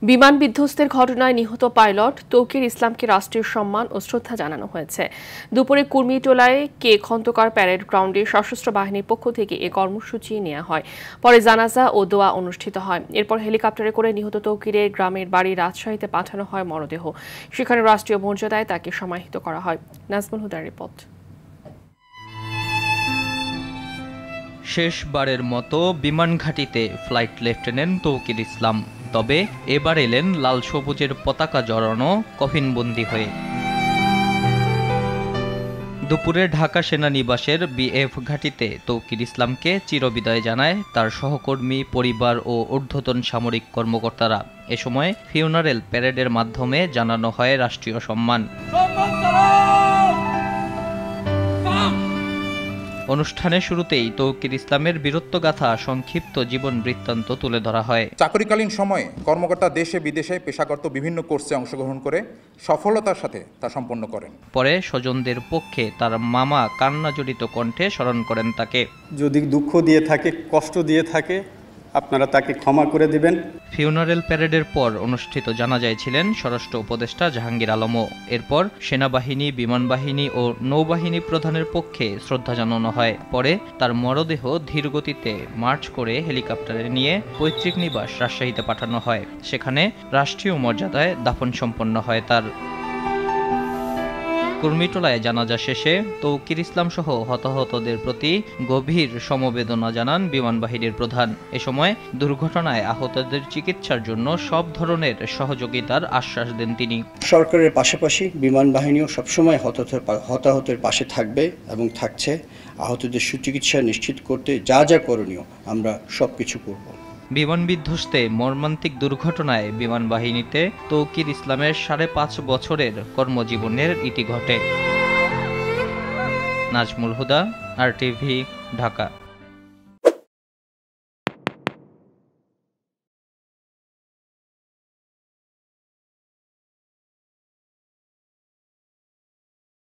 বিমান বিধ্বস্তের ঘটনায় নিহত পাইলট তৌকির ইসলামকে রাষ্ট্রীয় সম্মান ও শ্রদ্ধা জানানো হয়েছে। দুপুরে কুর্মিটোলায় কে খন্দকার প্যারেড গ্রাউন্ডে সশস্ত্র বাহিনীর পক্ষ থেকে এ কর্মসূচি নেওয়া হয়। পরে জানাজা ও দোয়া অনুষ্ঠিত হয়। এরপর হেলিকপ্টারে করে নিহত তৌকিরের গ্রামের বাড়ি রাজশাহীতে পাঠানো হয় মরদেহ। সেখানে রাষ্ট্রীয় মর্যাদায় তাকে সমাহিত করা হয়। নাজমুল হুদার রিপোর্ট। শেষবারের মতো বিমান ঘাঁটিতে ফ্লাইট লেফটেন্যান্ট তৌকির ইসলাম, তবে এবার এলেন লাল সবুজের পতাকা জড়ানো কফিনবন্দি হয়ে। দুপুরে ঢাকা সেনানিবাসের বিএফ ঘাঁটিতে তৌকির ইসলামকে চিরবিদায় জানায় তার সহকর্মী, পরিবার ও ঊর্ধ্বতন সামরিক কর্মকর্তারা। এ সময় ফিউনারেল প্যারেডের মাধ্যমে জানানো হয় রাষ্ট্রীয় সম্মান। অনুষ্ঠানের শুরুতেই তৌকির ইসলামের বীরত্বগাথা সংক্ষিপ্ত জীবন বৃত্তান্ত তুলে ধরা হয়। চাকরিকালীন সময়ে কর্মকর্তা দেশে বিদেশে পেশাগত বিভিন্ন কোর্সে অংশগ্রহণ করে সফলতার সাথে তা সম্পন্ন করেন। পরে স্বজনদের পক্ষে তার মামা কান্নাজড়িত কণ্ঠে স্মরণ করেন তাকে। যদি দুঃখ দিয়ে থাকে, কষ্ট দিয়ে থাকে, আপনারা তাকে ক্ষমা করে দিবেন। ফিউনারেল প্যারেডের পর অনুষ্ঠিত জানাজায় ছিলেন স্বরাষ্ট্র উপদেষ্টা জাহাঙ্গীর আলমও। এরপর সেনাবাহিনী, বিমান বাহিনী ও নৌবাহিনী প্রধানের পক্ষে শ্রদ্ধা জানানো হয়। পরে তার মরদেহ ধীরগতিতে মার্চ করে হেলিকপ্টারে নিয়ে পৈতৃক নিবাস রাজশাহীতে পাঠানো হয়। সেখানে রাষ্ট্রীয় মর্যাদায় দাফন সম্পন্ন হয় তার। কুর্মিটোলায় জানাজা শেষে তৌকির ইসলাম সহ হতাহতদের প্রতি গভীর সমবেদনা জানান বিমান বাহিনীর প্রধান। এ সময় দুর্ঘটনায় আহতদের চিকিৎসার জন্য সব ধরনের সহযোগিতার আশ্বাস দেন তিনি। সরকারের পাশাপাশি বিমান বাহিনীও সবসময় হতাহতের পাশে থাকবে এবং থাকছে। আহতদের সুচিকিৎসা নিশ্চিত করতে যা যা করণীয় আমরা সবকিছু করব। বিমান বিধ্বস্তে মর্মান্তিক দুর্ঘটনায় বিমান বাহিনীতে তৌকির ইসলামের 5.5 বছরের কর্মজীবনের ইতি ঘটে। নাজমুল হুদা, RTV, ঢাকা।